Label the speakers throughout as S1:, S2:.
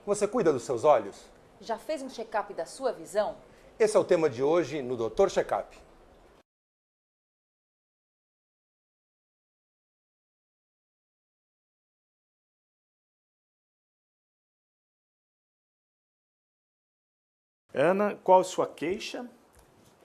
S1: Você cuida dos seus olhos?
S2: Já fez um check-up da sua visão?
S1: Esse é o tema de hoje no Dr. Checkup.
S3: Ana, qual a sua queixa?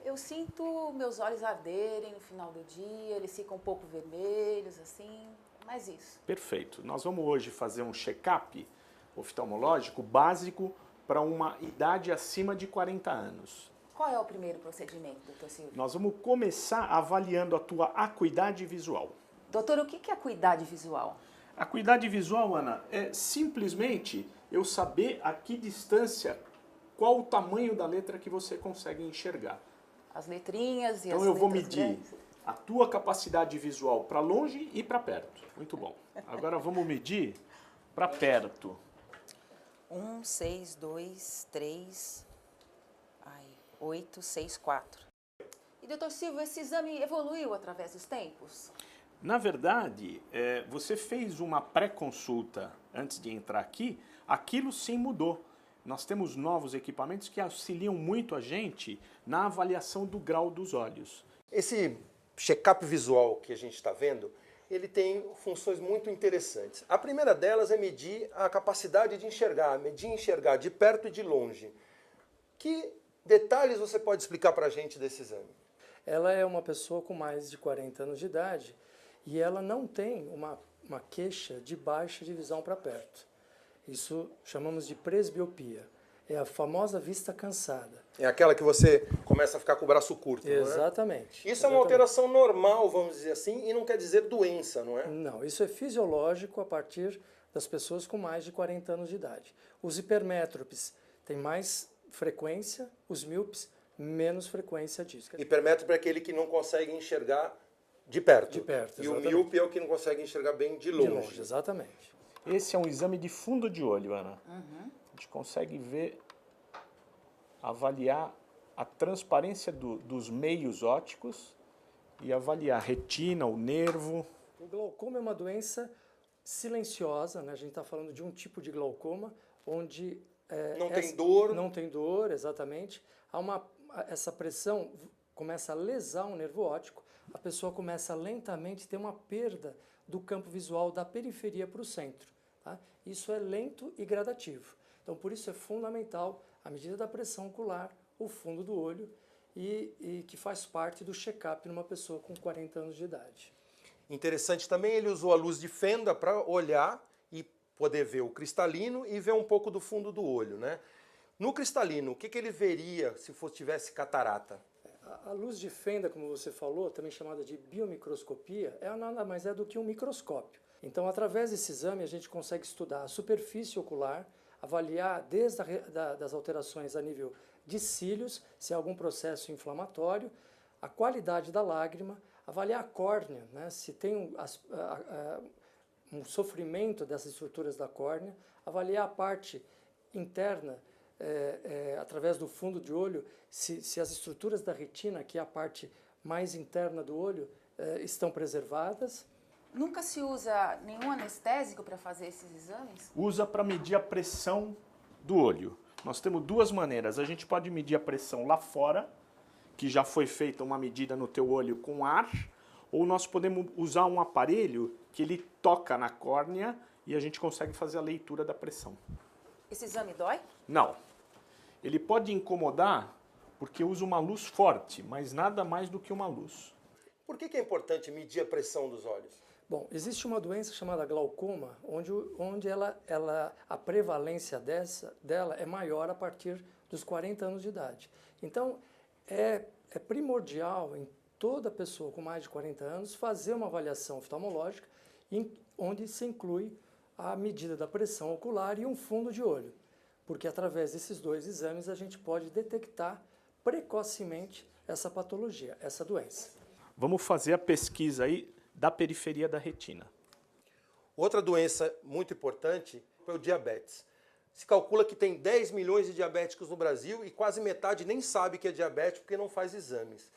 S2: Eu sinto meus olhos arderem no final do dia, eles ficam um pouco vermelhos, assim, mas isso.
S3: Perfeito. Nós vamos hoje fazer um check-up oftalmológico básico para uma idade acima de 40 anos.
S2: Qual é o primeiro procedimento, doutor Silvio?
S3: Nós vamos começar avaliando a tua acuidade visual.
S2: Doutor, o que é acuidade visual?
S3: Acuidade visual, Ana, é simplesmente eu saber a que distância, qual o tamanho da letra que você consegue enxergar.
S2: As letrinhas e as
S3: Então eu vou
S2: letras
S3: medir
S2: grandes?
S3: a tua capacidade visual para longe e para perto. Muito bom. Agora vamos medir para perto.
S2: 1, 6, 2, 3, 8, 6, 4. E, doutor Silvio, esse exame evoluiu através dos tempos?
S3: Na verdade, você fez uma pré-consulta antes de entrar aqui, aquilo sim mudou. Nós temos novos equipamentos que auxiliam muito a gente na avaliação do grau dos olhos.
S1: Esse check-up visual que a gente está vendo, ele tem funções muito interessantes. A primeira delas é medir a capacidade de enxergar de perto e de longe. Que detalhes você pode explicar para a gente desse exame?
S4: Ela é uma pessoa com mais de 40 anos de idade e ela não tem uma queixa de baixa de visão para perto. Isso chamamos de presbiopia. É a famosa vista cansada.
S1: É aquela que você começa a ficar com o braço curto, não é?
S4: Exatamente.
S1: Isso é uma alteração normal, vamos dizer assim, e não quer dizer doença, não é?
S4: Não, isso é fisiológico a partir das pessoas com mais de 40 anos de idade. Os hipermétropes têm mais frequência, os míopes menos frequência disso.
S1: Hipermétrope é aquele que não consegue enxergar de perto.
S4: De perto,
S1: E o
S4: exatamente.
S1: míope é o que não consegue enxergar bem de longe.
S4: De longe, exatamente.
S3: Esse é um exame de fundo de olho, Ana. A gente consegue ver, avaliar a transparência dos meios ópticos e avaliar a retina, o nervo.
S4: O glaucoma é uma doença silenciosa, né? A gente está falando de um tipo de glaucoma onde
S1: Tem dor.
S4: Não tem dor, exatamente. Essa pressão começa a lesar o nervo óptico, a pessoa começa a lentamente ter uma perda do campo visual da periferia para o centro. Tá? Isso é lento e gradativo. Então, por isso é fundamental a medida da pressão ocular, o fundo do olho, e que faz parte do check-up numa pessoa com 40 anos de idade.
S1: Interessante também, ele usou a luz de fenda para olhar e poder ver o cristalino e ver um pouco do fundo do olho, né? No cristalino, o que ele veria se tivesse catarata?
S4: A luz de fenda, como você falou, também chamada de biomicroscopia, nada mais é do que um microscópio. Então, através desse exame, a gente consegue estudar a superfície ocular, avaliar desde das alterações a nível de cílios, se há algum processo inflamatório, a qualidade da lágrima, avaliar a córnea, né, se tem um sofrimento dessas estruturas da córnea, avaliar a parte interna, através do fundo de olho, se as estruturas da retina, que é a parte mais interna do olho, estão preservadas.
S2: Nunca se usa nenhum anestésico para fazer esses exames?
S3: Usa para medir a pressão do olho. Nós temos duas maneiras. A gente pode medir a pressão lá fora, que já foi feita uma medida no teu olho com ar, ou nós podemos usar um aparelho que ele toca na córnea e a gente consegue fazer a leitura da pressão.
S2: Esse exame dói?
S3: Não. Ele pode incomodar porque usa uma luz forte, mas nada mais do que uma luz.
S1: Por que é importante medir a pressão dos olhos?
S4: Bom, existe uma doença chamada glaucoma, onde a prevalência dela é maior a partir dos 40 anos de idade. Então, é primordial em toda pessoa com mais de 40 anos fazer uma avaliação oftalmológica onde se inclui a medida da pressão ocular e um fundo de olho, porque através desses dois exames a gente pode detectar precocemente essa patologia, essa doença.
S3: Vamos fazer a pesquisa aí da periferia da retina.
S1: Outra doença muito importante é o diabetes. Se calcula que tem 10 milhões de diabéticos no Brasil e quase metade nem sabe que é diabético porque não faz exames.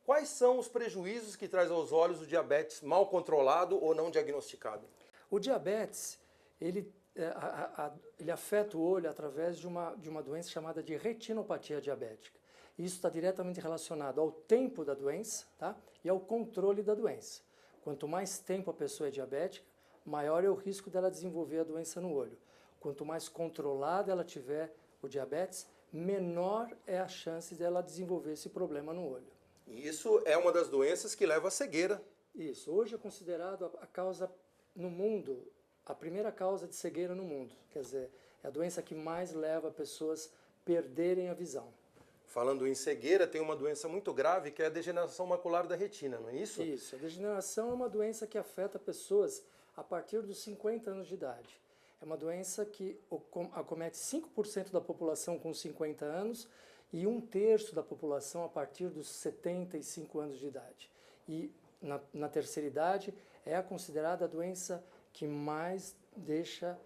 S1: Quais são os prejuízos que traz aos olhos o diabetes mal controlado ou não diagnosticado?
S4: O diabetes, ele ele afeta o olho através de uma doença chamada de retinopatia diabética. Isso está diretamente relacionado ao tempo da doença, tá? E ao controle da doença. Quanto mais tempo a pessoa é diabética, maior é o risco dela desenvolver a doença no olho. Quanto mais controlada ela tiver o diabetes, menor é a chance dela desenvolver esse problema no olho.
S1: E isso é uma das doenças que leva à cegueira.
S4: Isso. Hoje é considerado a causa no mundo, a primeira causa de cegueira no mundo. Quer dizer, é a doença que mais leva pessoas a perderem a visão.
S1: Falando em cegueira, tem uma doença muito grave que é a degeneração macular da retina, não é isso?
S4: Isso. A degeneração é uma doença que afeta pessoas a partir dos 50 anos de idade. É uma doença que acomete 5% da população com 50 anos e 1/3 da população a partir dos 75 anos de idade. E na terceira idade é considerada a doença que mais deixa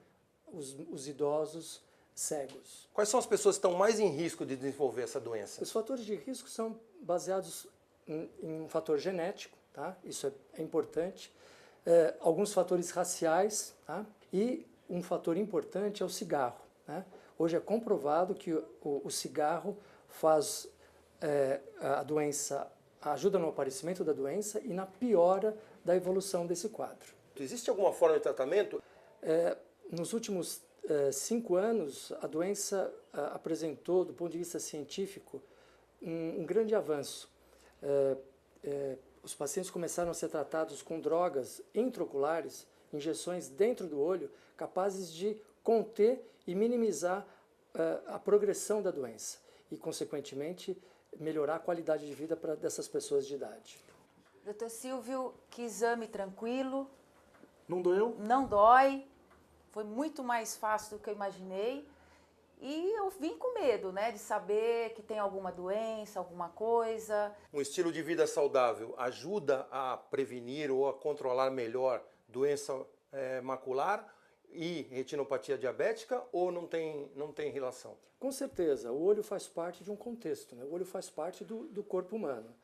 S4: os idosos cegos.
S1: Quais são as pessoas que estão mais em risco de desenvolver essa doença?
S4: Os fatores de risco são baseados em um fator genético, tá? Isso é importante. Alguns fatores raciais, tá? E um fator importante é o cigarro, né? Hoje é comprovado que o cigarro faz a doença, ajuda no aparecimento da doença e na piora da evolução desse quadro.
S1: Existe alguma forma de tratamento?
S4: Nos últimos 5 anos, a doença apresentou, do ponto de vista científico, um grande avanço. Os pacientes começaram a ser tratados com drogas intraoculares, injeções dentro do olho, capazes de conter e minimizar a progressão da doença e, consequentemente, melhorar a qualidade de vida dessas pessoas de idade.
S2: Doutor Silvio, que exame tranquilo,
S3: Não doeu?
S2: não dói, foi muito mais fácil do que eu imaginei. E eu vim com medo, né, de saber que tem alguma doença, alguma coisa.
S1: Um estilo de vida saudável ajuda a prevenir ou a controlar melhor doença macular e retinopatia diabética ou não tem relação?
S4: Com certeza, o olho faz parte de um contexto, né? O olho faz parte do corpo humano.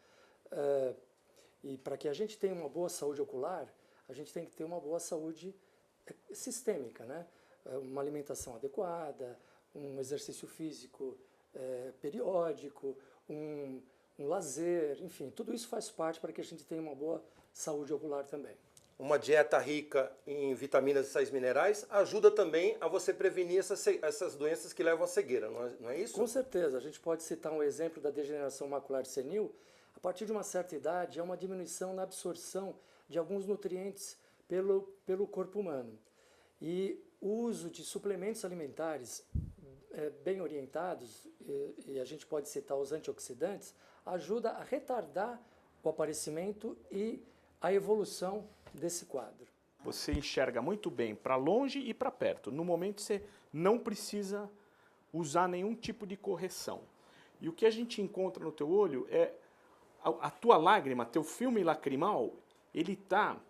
S4: E para que a gente tenha uma boa saúde ocular, a gente tem que ter uma boa saúde sistêmica, né? Uma alimentação adequada, um exercício físico periódico, um lazer, enfim, tudo isso faz parte para que a gente tenha uma boa saúde ocular também.
S1: Uma dieta rica em vitaminas e sais minerais ajuda também a você prevenir essas doenças que levam à cegueira, não é isso?
S4: Com certeza, a gente pode citar um exemplo da degeneração macular senil. A partir de uma certa idade, há uma diminuição na absorção de alguns nutrientes pelo corpo humano. E o uso de suplementos alimentares bem orientados, e a gente pode citar os antioxidantes, ajuda a retardar o aparecimento e a evolução desse quadro.
S3: Você enxerga muito bem para longe e para perto. No momento você não precisa usar nenhum tipo de correção. E o que a gente encontra no teu olho é a tua lágrima, teu filme lacrimal, ele está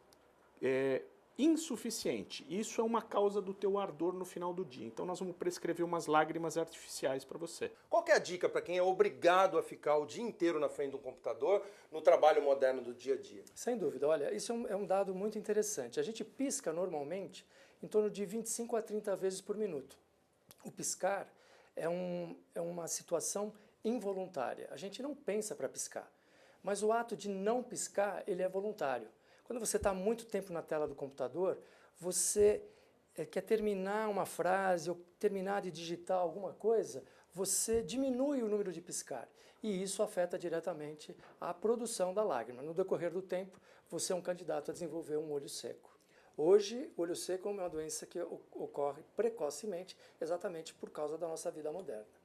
S3: insuficiente. Isso é uma causa do teu ardor no final do dia. Então nós vamos prescrever umas lágrimas artificiais para você.
S1: Qual que é a dica para quem é obrigado a ficar o dia inteiro na frente de um computador no trabalho moderno do dia a dia?
S4: Sem dúvida, olha, isso é um dado muito interessante. A gente pisca normalmente em torno de 25 a 30 vezes por minuto. O piscar é uma situação involuntária. A gente não pensa para piscar, mas o ato de não piscar, ele é voluntário. Quando você está muito tempo na tela do computador, você quer terminar uma frase ou terminar de digitar alguma coisa, você diminui o número de piscar. E isso afeta diretamente a produção da lágrima. No decorrer do tempo, você é um candidato a desenvolver um olho seco. Hoje, o olho seco é uma doença que ocorre precocemente, exatamente por causa da nossa vida moderna.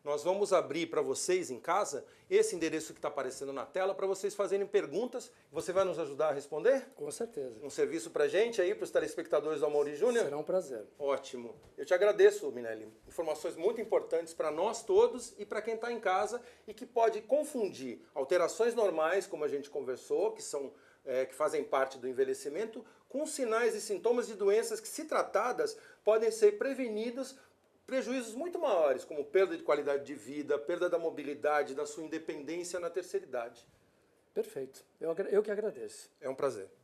S1: Nós vamos abrir para vocês em casa esse endereço que está aparecendo na tela para vocês fazerem perguntas. Você vai nos ajudar a responder?
S4: Com certeza.
S1: Um serviço para a gente aí, para os telespectadores do Amaury Júnior?
S4: Será um prazer.
S1: Ótimo. Eu te agradeço, Minelli. Informações muito importantes para nós todos e para quem está em casa e que pode confundir alterações normais, como a gente conversou, que fazem parte do envelhecimento, com sinais e sintomas de doenças que, se tratadas, podem ser prevenidos prejuízos muito maiores, como perda de qualidade de vida, perda da mobilidade, da sua independência na terceira idade.
S4: Perfeito. Eu que agradeço.
S1: É um prazer.